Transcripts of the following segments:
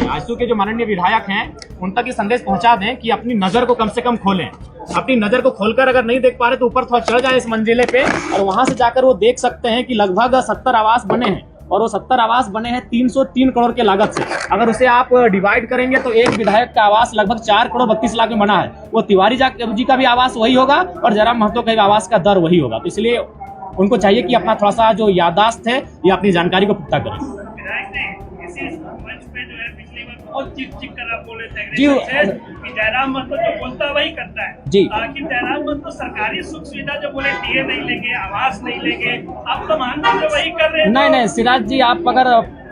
आजसू के जो माननीय विधायक हैं उन तक ये संदेश पहुंचा दें कि अपनी नजर को कम से कम खोलें। अपनी नजर को खोलकर अगर नहीं देख पा रहे तो ऊपर थोड़ा चढ़ जाए इस मंजिले पे और वहां से जाकर वो देख सकते हैं कि लगभग 70 आवास बने हैं और वो 70 आवास बने हैं 303 करोड़ के लागत से। अगर उसे आप डिवाइड करेंगे तो एक विधायक का आवास लगभग 4 करोड़ 32 लाख में बना है। वो तिवारी जी का भी आवास वही होगा और जयराम महतो का भी आवास का दर वही होगा। तो इसलिए उनको चाहिए कि अपना थोड़ा सा जो याददाश्त है या अपनी जानकारी को पुख्ता करें। जी जयराम महतो जो बोलता वही करता है जी। आखिर जयराम महतो सरकारी सुख सुविधा जो बोले टीए नहीं लेंगे, आवास नहीं लेंगे, आप तो मानते वही कर रहे हैं। नहीं सिराज जी, आप अगर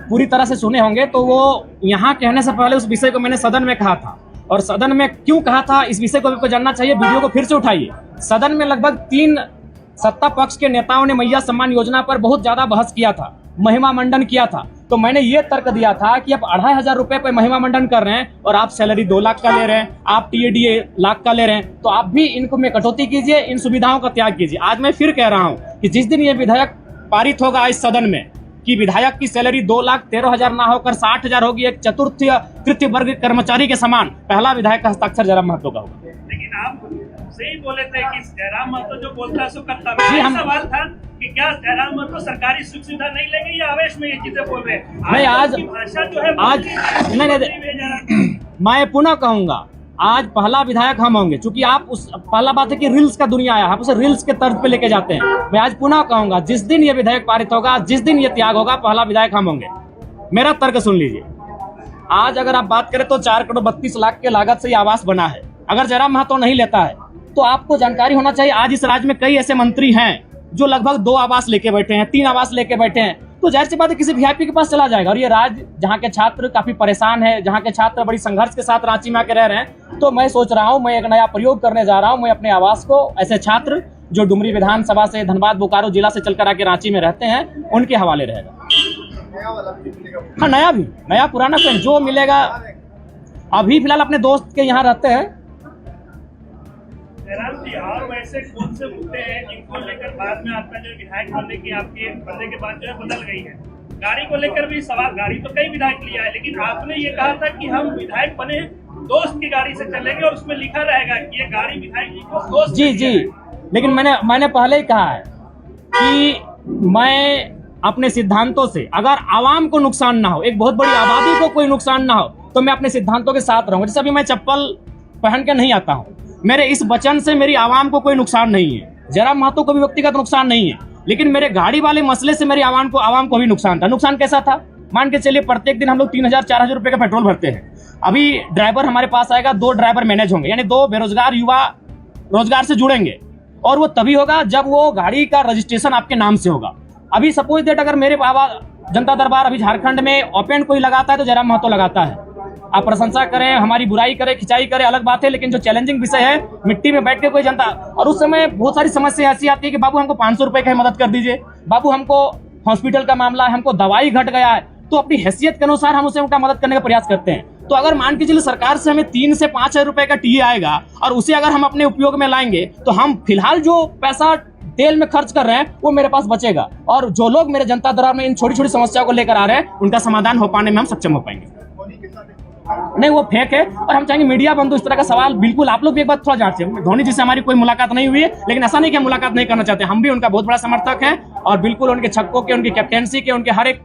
पूरी तरह से सुने होंगे तो वो यहाँ कहने से पहले उस विषय को मैंने सदन में कहा था और सदन में क्यों कहा था इस विषय को आपको जानना चाहिए। वीडियो को फिर से उठाइए। सदन में लगभग 3 सत्ता पक्ष के नेताओं ने मैया सम्मान योजना पर बहुत ज्यादा बहस किया था, महिमा मंडन किया था। तो मैंने ये तर्क दिया था कि आप 2500 रुपए पर महिमा मंडन कर रहे हैं और आप सैलरी 2 लाख का ले रहे हैं, आप टीएडीए लाख का ले रहे हैं, तो आप भी इनको में कटौती कीजिए, इन सुविधाओं का त्याग कीजिए। आज मैं फिर कह रहा हूं कि जिस दिन ये विधेयक पारित होगा इस सदन में कि विधायक की सैलरी 2,13,000 ना होकर 60,000 होगी, एक चतुर्थ तृतीय वर्ग कर्मचारी के समान, पहला विधायक का हस्ताक्षर जयराम महतो का होगा। लेकिन आप सही बोले थे कि जयराम महतो जो बोलता है सो करता है। हम सवाल था कि क्या जयराम महतो सरकारी सुख सुविधा नहीं लेंगे या आवेश में ये चीजें बोल रहे हैं? नहीं आज भाषा जो है आज नहीं मैं पुनः कहूंगा आज पहला विधायक हम होंगे, क्योंकि आप उस पहला बात है कि रील्स का दुनिया आया, आप उसे रील्स के तर्ज पे लेके जाते हैं। मैं आज पुनः कहूंगा जिस दिन ये विधेयक पारित होगा, जिस दिन ये त्याग होगा, पहला विधायक हम होंगे। मेरा तर्क सुन लीजिए। आज अगर आप बात करें तो 4 करोड़ 32 लाख के लागत से ये आवास बना है। अगर जयराम महतो नहीं लेता है तो आपको जानकारी होना चाहिए आज इस राज्य में कई ऐसे मंत्री हैं जो लगभग 2 आवास लेके बैठे हैं, 3 आवास लेके बैठे हैं। तो जाहिर सी बात है किसी वीआईपी के पास चला जाएगा। और ये राज्य जहाँ के छात्र काफी परेशान है, जहाँ के छात्र बड़ी संघर्ष के साथ रांची में आके रह रहे हैं, तो मैं सोच रहा हूँ मैं एक नया प्रयोग करने जा रहा हूँ। मैं अपने आवास को ऐसे छात्र जो डुमरी विधानसभा से धनबाद बोकारो जिला से चलकर आके रांची में रहते हैं उनके हवाले रहेगा। हाँ नया पुराना पेन जो मिलेगा। अभी फिलहाल अपने दोस्त के यहाँ रहते हैं। जयराम जी, और वैसे कौन से मुद्दे हैं जिनको लेकर बाद में आपका जो विधायक बनने की आपके बनने के बाद जो है बदल गई है? गाड़ी को लेकर भी सवाल, गाड़ी तो कई विधायक लिया है, लेकिन आपने ये कहा था कि हम विधायक बने दोस्त की गाड़ी से चलेंगे और उसमें लिखा रहेगा कि ये गाड़ी विधायक जी को दोस्त जी। लेकिन मैंने पहले ही कहा है कि मैं अपने सिद्धांतों से, अगर आवाम को नुकसान ना हो, एक बहुत बड़ी आबादी को कोई नुकसान ना हो, तो मैं अपने सिद्धांतों के साथ रहूंगा। जैसे अभी मैं चप्पल पहन के नहीं आता हूँ, मेरे इस वचन से मेरी आवाम को कोई नुकसान नहीं है, जयराम महतो को भी व्यक्तिगत नुकसान नहीं है, लेकिन मेरे गाड़ी वाले मसले से मेरी आवाम को भी नुकसान था। नुकसान कैसा था? मान के चलिए प्रत्येक दिन हम लोग 3,000-4,000 रुपए का पेट्रोल भरते हैं। अभी ड्राइवर हमारे पास आएगा, 2 ड्राइवर मैनेज होंगे, यानी 2 बेरोजगार युवा रोजगार से जुड़ेंगे और वो तभी होगा जब वो गाड़ी का रजिस्ट्रेशन आपके नाम से होगा। अभी सपोज दैट अगर मेरे बाबा जनता दरबार अभी झारखंड में ओपन कोई लगाता है तो जयराम महतो लगाता है। आप प्रशंसा करें, हमारी बुराई करें, खिंचाई करें, अलग बात है, लेकिन जो चैलेंजिंग विषय है, मिट्टी में बैठ के कोई जनता, और उस समय बहुत सारी समस्या ऐसी आती है कि बाबू हमको 500 रुपए की मदद कर दीजिए, बाबू हमको हॉस्पिटल का मामला है, हमको दवाई घट गया है, तो अपनी हैसियत के अनुसार हम उसे उनका मदद करने का प्रयास करते हैं। तो अगर मान के चलिए सरकार से हमें 3 से 5 रुपए का टीए आएगा और उसे अगर हम अपने उपयोग में लाएंगे तो हम फिलहाल जो पैसा तेल में खर्च कर रहे हैं वो मेरे पास बचेगा, और जो लोग मेरे जनता दरबार में इन छोटी छोटी समस्याओं को लेकर आ रहे हैं उनका समाधान हो पाने में हम सक्षम हो पाएंगे। नहीं, वो फेक है। और हम चाहेंगे मीडिया बंधु इस तरह का सवाल बिल्कुल आप लोग भी एक बात थोड़ा जांचिए। धोनी जी से हमारी कोई मुलाकात नहीं हुई है, लेकिन ऐसा नहीं कि हम मुलाकात नहीं करना चाहते, हम भी उनका बहुत बड़ा समर्थक हैं और बिल्कुल उनके छक्कों के, उनकी कैप्टेंसी के, उनके हर एक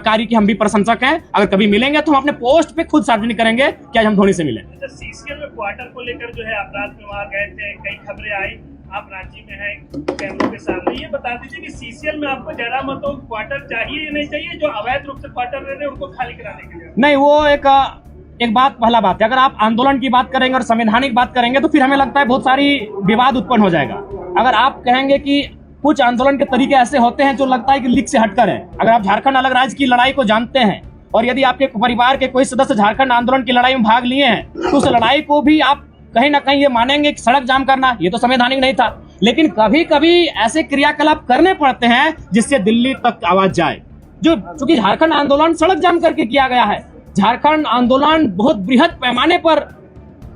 कार्य की हम भी प्रशंसक हैं। अगर कभी मिलेंगे तो हम अपने पोस्ट पे खुद सार्वजनिक करेंगे कि आज हम धोनी से मिले। सीसीएल में क्वार्टर को लेकर जो है आप रात में वहाँ गए थे, कई खबरें आई, आप रांची में हैं कैमरों के सामने, ये बता दीजिए कि सीसीएल में आपको जयराम महतो क्वार्टर चाहिए या नहीं चाहिए, जो अवैध रूप से क्वार्टर रह रहे हैं उनको खाली कराने के लिए? नहीं, वो एक बात, पहला बात है, अगर आप आंदोलन की बात करेंगे और संवैधानिक बात करेंगे तो फिर हमें लगता है बहुत सारी विवाद उत्पन्न हो जाएगा। अगर आप कहेंगे कि कुछ आंदोलन के तरीके ऐसे होते हैं जो लगता है कि लीक से हटकर है, अगर आप झारखंड अलग राज्य की लड़ाई को जानते हैं और यदि आपके परिवार के कोई सदस्य झारखंड आंदोलन की लड़ाई में भाग लिए हैं तो उस लड़ाई को भी आप कहीं ना कहीं ये मानेंगे कि सड़क जाम करना ये तो संवैधानिक नहीं था, लेकिन कभी कभी ऐसे क्रियाकलाप करने पड़ते हैं जिससे दिल्ली तक आवाज जाए। जो चूंकि झारखंड आंदोलन सड़क जाम करके किया गया है, झारखंड आंदोलन बहुत बृहद पैमाने पर,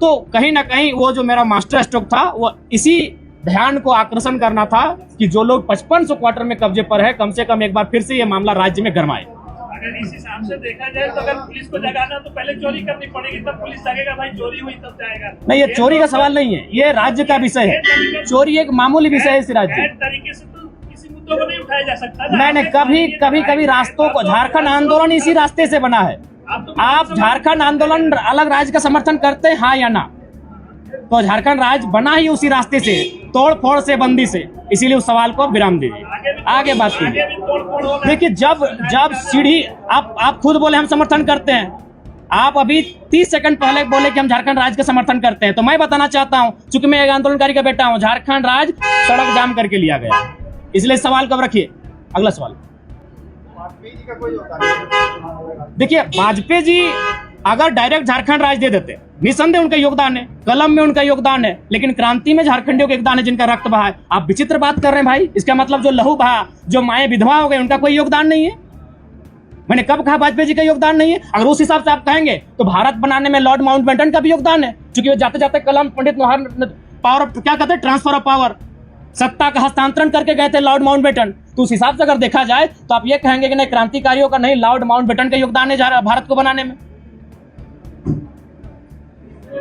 तो कहीं ना कहीं वो जो मेरा मास्टर स्ट्रोक था वो इसी ध्यान को आकर्षण करना था कि जो लोग 5500 क्वार्टर में कब्जे पर है, कम से कम एक बार फिर से ये मामला राज्य में गरमाए। अगर इस हिसाब से देखा जाए तो अगर पुलिस को जगाना तो पहले चोरी करनी पड़ेगी, तब पुलिस जगेगा, भाई चोरी हुई तब जाएगा। नहीं, ये चोरी का सवाल नहीं है, ये राज्य का विषय है। चोरी एक मामूली विषय है इस राज्य। तरीके से तो किसी मुद्दों को नहीं उठाया जा सकता। नहीं, कभी रास्तों को, झारखंड आंदोलन इसी रास्ते से बना है। आप झारखंड आंदोलन अलग राज्य का समर्थन करते हैं, हाँ या ना? तो झारखंड राज्य बना ही उसी रास्ते से, तोड़ फोड़ से, बंदी से। इसीलिए उस सवाल को विराम दीजिए, आगे बात कीजिए। देखिए, जब सीढ़ी, आप खुद बोले हम समर्थन करते हैं, आप अभी 30 सेकंड पहले बोले कि हम झारखंड राज्य का समर्थन करते हैं। तो मैं बताना चाहता हूं, चूंकि मैं एक आंदोलनकारी का बेटा हूं, झारखंड राज्य सड़क जाम करके लिया गया, इसलिए सवाल कब रखिए। अगला सवाल, देखिए वाजपेयी जी अगर डायरेक्ट झारखंड राज्य दे देते, निसंदेह उनका योगदान है, कलम में उनका योगदान है, लेकिन क्रांति में झारखंडियों का योगदान है जिनका रक्त बहा है। आप विचित्र बात कर रहे हैं भाई। इसका मतलब जो लहू बहा, जो माएं विधवा हो गए, उनका कोई योगदान नहीं है। मैंने कब कहा वाजपेयी जी का योगदान नहीं है? अगर उस हिसाब से आप कहेंगे तो भारत बनाने में लॉर्ड माउंटबेटन का भी योगदान है, क्योंकि वो जाते जाते कलम पंडित पावर, क्या कहते हैं, ट्रांसफर ऑफ पावर, सत्ता का हस्तांतरण करके गए थे लॉर्ड माउंटबेटन। तो उस हिसाब से अगर देखा जाए तो आप ये कहेंगे कि नहीं, क्रांतिकारियों का नहीं, लॉर्ड माउंटबेटन का योगदान है भारत को बनाने में।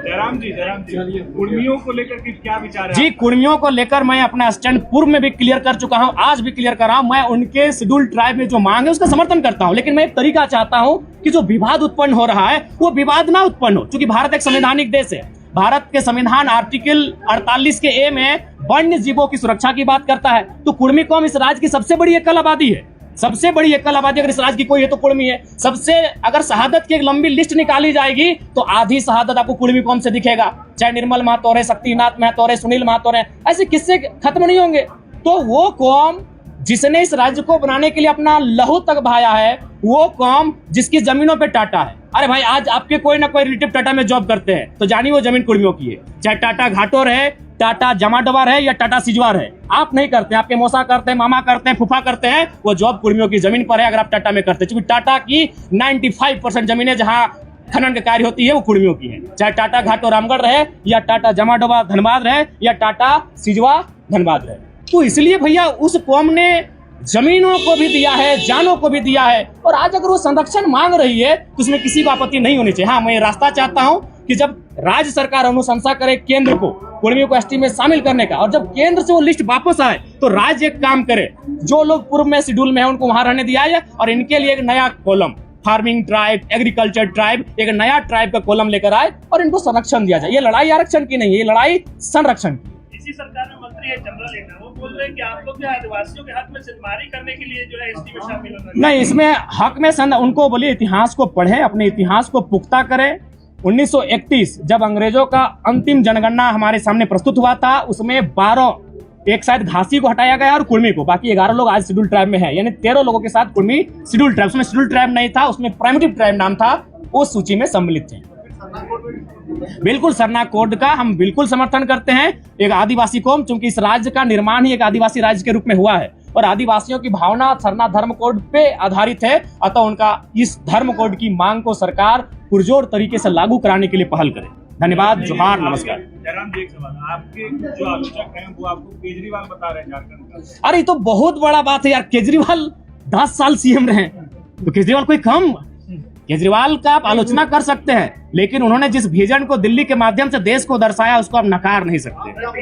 जयराम जी, कुर्मियों को लेकर के क्या विचार है? जी, कुर्मियों को लेकर मैं अपना स्टैंड पूर्व में भी क्लियर कर चुका हूं, आज भी क्लियर कर रहा हूं। मैं उनके शेड्यूल ट्राइब में जो मांग है उसका समर्थन करता हूं, लेकिन मैं एक तरीका चाहता हूं कि जो विवाद उत्पन्न हो रहा है वो विवाद ना उत्पन्न हो, क्योंकि भारत एक संवैधानिक देश है। भारत के संविधान आर्टिकल 48 के ए में वन्य जीवों की सुरक्षा की बात करता है। तो कुर्मी कौम इस राज्य की सबसे बड़ी एकल आबादी है, सबसे बड़ी एकल आबादी अगर इस राज्य की कोई है तो कुर्मी है। सबसे, अगर शहादत की एक लंबी लिस्ट निकाली जाएगी तो आधी शहादत आपको कुर्मी कौम से दिखेगा, चाहे निर्मल महतो रहे, शक्तिनाथ महतो रहे, सुनील महतो रहे, ऐसे किस्से खत्म नहीं होंगे। तो वो कौम जिसने इस राज्य को बनाने के लिए अपना लहू तक बहाया है, वो कौम जिसकी जमीनों पे टाटा है। अरे भाई, आज आपके कोई ना कोई रिलेटिव टाटा में जॉब करते हैं, तो जानिए वो जमीन कुर्मियों की है, चाहे टाटा घाटो रहे, टाटा जमाडवार है या टाटा सिजवार है। आप नहीं करते, आपके मौसा करते हैं, मामा करते हैं, फूफा करते हैं, वो जॉब कुर्मियों की जमीन पर है। अगर आप टाटा में करते हैं, क्योंकि टाटा की 95% जमीनें जहां खनन का कार्य होती है वो कुर्मियों की है, चाहे टाटा घाटो रामगढ़ रहे या टाटा जमाडवा धनबाद रहे या टाटा सिजवा धनबाद रहे। तो इसलिए भैया उस कौम ने जमीनों को भी दिया है, जानों को भी दिया है, और आज अगर वो संरक्षण मांग रही है तो उसमें किसी को आपत्ति नहीं होनी चाहिए। हाँ, मैं रास्ता चाहता हूं कि जब राज्य सरकार अनुशंसा करे केंद्र को कुर्मियों को एसटी में शामिल करने का, और जब केंद्र से वो लिस्ट वापस आए तो राज्य एक काम करे, जो लोग पूर्व में शेड्यूल में है उनको वहां रहने दिया जाए, और इनके लिए एक नया column, farming tribe, agriculture tribe, एक नया ट्राइब का कॉलम लेकर आए और इनको संरक्षण दिया जाए। ये लड़ाई आरक्षण की नहीं है, ये लड़ाई संरक्षण की। इसी सरकार में मंत्री है जनरल लेना, वो बोल रहे हैं कि आप लोग जो आदिवासियों के हक में सिद्धमारी करने के लिए जो है एसटी में शामिल होना। नहीं, इसमें हक में उनको बोलिए इतिहास को पढ़े, अपने इतिहास को पुख्ता करें। 1931 जब अंग्रेजों का अंतिम जनगणना हमारे सामने प्रस्तुत हुआ था, उसमें 12, एक शायद घासी को हटाया गया और कुर्मी को, बाकी 11 लोग आज शेड्यूल ट्राइब में है, यानी 13 लोगों के साथ कुर्मी शेड्यूल ट्राइब। उसमें शेड्यूल ट्राइब नहीं था, उसमें प्राइमेटिव ट्राइब नाम था, उस सूची में सम्मिलित थे। बिल्कुल, सरना कोड का हम बिल्कुल समर्थन करते हैं। एक आदिवासी कौम, चूंकि इस राज्य का निर्माण ही एक आदिवासी राज्य के रूप में हुआ है और आदिवासियों की भावना सरना धर्म कोड पे आधारित है, अतः उनका इस धर्म कोड की मांग को सरकार पुरजोर तरीके से लागू कराने के लिए पहल करे। धन्यवाद, जोहार, नमस्कार। जयराम जी, एक सवाल, आपके जो आलोचक हैं वो आपको केजरीवाल बता रहे हैं झारखंड का। अरे ये तो बहुत बड़ा बात है यार, केजरीवाल 10 साल सीएम रहे, तो केजरीवाल कोई कम? केजरीवाल का आप आलोचना कर सकते हैं, लेकिन उन्होंने जिस विजन को दिल्ली के माध्यम से देश को दर्शाया उसको आप नकार नहीं सकते।